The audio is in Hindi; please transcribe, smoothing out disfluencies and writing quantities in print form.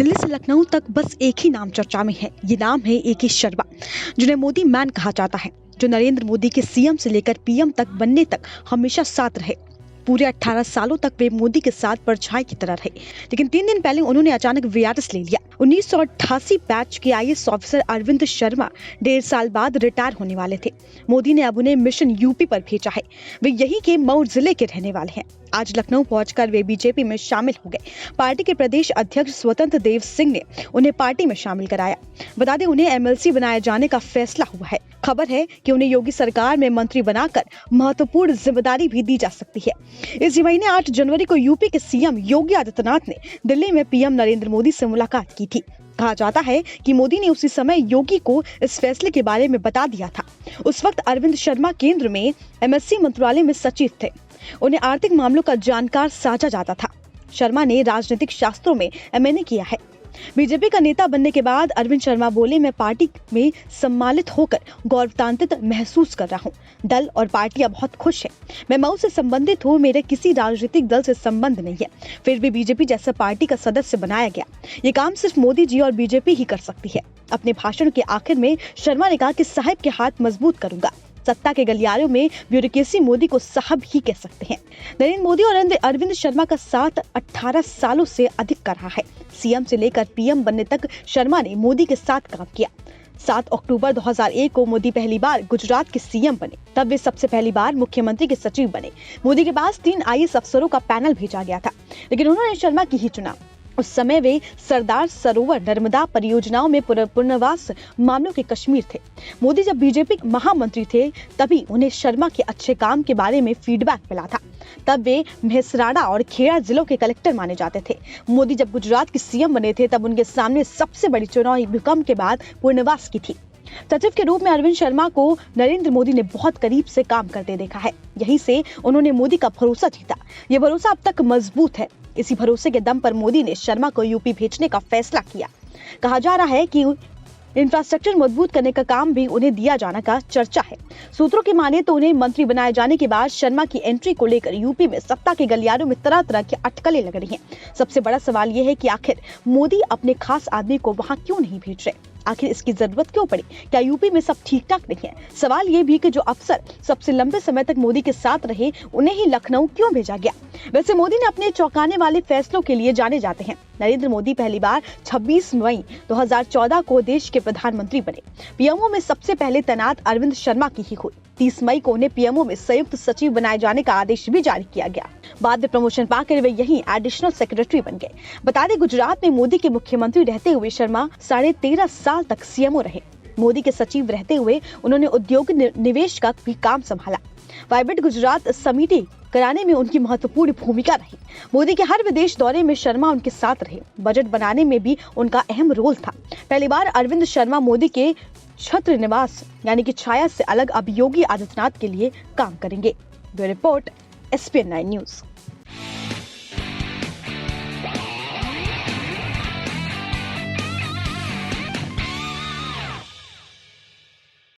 दिल्ली से लखनऊ तक बस एक ही नाम चर्चा में है। ये नाम है ए के शर्मा, जिन्हें मोदी मैन कहा जाता है, जो नरेंद्र मोदी के सीएम से लेकर पीएम तक बनने तक हमेशा साथ रहे। पूरे 18 सालों तक वे मोदी के साथ परछाई की तरह रहे, लेकिन 3 दिन पहले उन्होंने अचानक वीआरएस ले लिया। 1988 बैच के आईएएस ऑफिसर अरविंद शर्मा 1.5 साल बाद रिटायर होने वाले थे। मोदी ने अब उन्हें मिशन यूपी पर भेजा है। वे यही के मऊ जिले के रहने वाले हैं। आज लखनऊ पहुंचकर वे बीजेपी में शामिल हो गए। पार्टी के प्रदेश अध्यक्ष स्वतंत्र देव सिंह ने उन्हें पार्टी में शामिल कराया। बता दें, उन्हें एमएलसी बनाए जाने का फैसला हुआ है। खबर है कि उन्हें योगी सरकार में मंत्री बनाकर महत्वपूर्ण जिम्मेदारी भी दी जा सकती है। इस महीने 8 जनवरी को यूपी के सीएम योगी आदित्यनाथ ने दिल्ली में पीएम नरेंद्र मोदी से मुलाकात की थी। कहा जाता है कि मोदी ने उसी समय योगी को इस फैसले के बारे में बता दिया था। उस वक्त अरविंद शर्मा केंद्र में एमएससी मंत्रालय में सचिव थे। उन्हें आर्थिक मामलों का जानकार समझा जाता था। शर्मा ने राजनीतिक शास्त्रों में एमए किया है। बीजेपी का नेता बनने के बाद अरविंद शर्मा बोले, मैं पार्टी में सम्मानित होकर गौरवान्वित महसूस कर रहा हूं। दल और पार्टियां बहुत खुश है। मैं मऊ से संबंधित हूं, मेरे किसी राजनीतिक दल से संबंध नहीं है। फिर भी बीजेपी जैसा पार्टी का सदस्य बनाया गया। ये काम सिर्फ मोदी जी और बीजेपी ही कर सकती है। अपने भाषण के आखिर में शर्मा ने कहा कि साहब के हाथ मजबूत करूंगा। सत्ता के गलियारों में ब्यूरोक्रेसी मोदी को साहब ही कह सकते हैं। नरेंद्र मोदी और अरविंद शर्मा का साथ 18 सालों से अधिक का रहा है। सीएम से लेकर पीएम बनने तक शर्मा ने मोदी के साथ काम किया। 7 अक्टूबर 2001 को मोदी पहली बार गुजरात के सीएम बने। तब वे सबसे पहली बार मुख्यमंत्री के सचिव बने। मोदी के पास 3 आईएएस अफसरों का पैनल भेजा गया था, लेकिन उन्होंने शर्मा की ही चुना। उस समय वे सरदार सरोवर नर्मदा परियोजनाओं में पुनर्वास मामलों के कश्मीर थे। मोदी जब बीजेपी महामंत्री थे, तभी उन्हें शर्मा के अच्छे काम के बारे में फीडबैक मिला था। तब वे मेहसराड़ा और खेड़ा जिलों के कलेक्टर माने जाते थे। मोदी जब गुजरात के सीएम बने थे, तब उनके सामने सबसे बड़ी चुनौती भूकंप के बाद पुनर्वास की थी। सचिव के रूप में अरविंद शर्मा को नरेंद्र मोदी ने बहुत करीब से काम करते देखा है। यहीं से उन्होंने मोदी का भरोसा जीता। ये भरोसा अब तक मजबूत है। इसी भरोसे के दम पर मोदी ने शर्मा को यूपी भेजने का फैसला किया। कहा जा रहा है कि इंफ्रास्ट्रक्चर मजबूत करने का काम भी उन्हें दिया जाने का चर्चा है। सूत्रों की माने तो उन्हें मंत्री बनाए जाने के बाद शर्मा की एंट्री को लेकर यूपी में सत्ता के गलियारों में तरह तरह की अटकलें लग रही हैं। सबसे बड़ा सवाल यह है कि आखिर मोदी अपने खास आदमी को वहां क्यों नहीं भेज रहे? आखिर इसकी जरूरत क्यों पड़ी? क्या यूपी में सब ठीक ठाक नहीं है? सवाल ये भी कि जो अफसर सबसे लंबे समय तक मोदी के साथ रहे, उन्हें ही लखनऊ क्यों भेजा गया? वैसे मोदी ने अपने चौंकाने वाले फैसलों के लिए जाने जाते हैं। नरेंद्र मोदी पहली बार 26 मई 2014 को देश के प्रधानमंत्री बने। पीएमओ में सबसे पहले तैनात अरविंद शर्मा की ही हुई। 30 मई को उन्हें पीएमओ में संयुक्त सचिव बनाए जाने का आदेश भी जारी किया गया। बाद में प्रमोशन पाकर वे यहीं एडिशनल सेक्रेटरी बन गए। बता दें, गुजरात में मोदी के मुख्यमंत्री रहते हुए शर्मा 13.5 साल तक सीएमओ रहे। मोदी के सचिव रहते हुए उन्होंने उद्योग निवेश का भी काम संभाला। वाइब्रेंट गुजरात समिति कराने में उनकी महत्वपूर्ण भूमिका रही। मोदी के हर विदेश दौरे में शर्मा उनके साथ रहे। बजट बनाने में भी उनका अहम रोल था। पहली बार अरविंद शर्मा मोदी के छत्र निवास यानी कि छाया से अलग अब योगी आदित्यनाथ के लिए काम करेंगे। Bureau report, SPN9 news.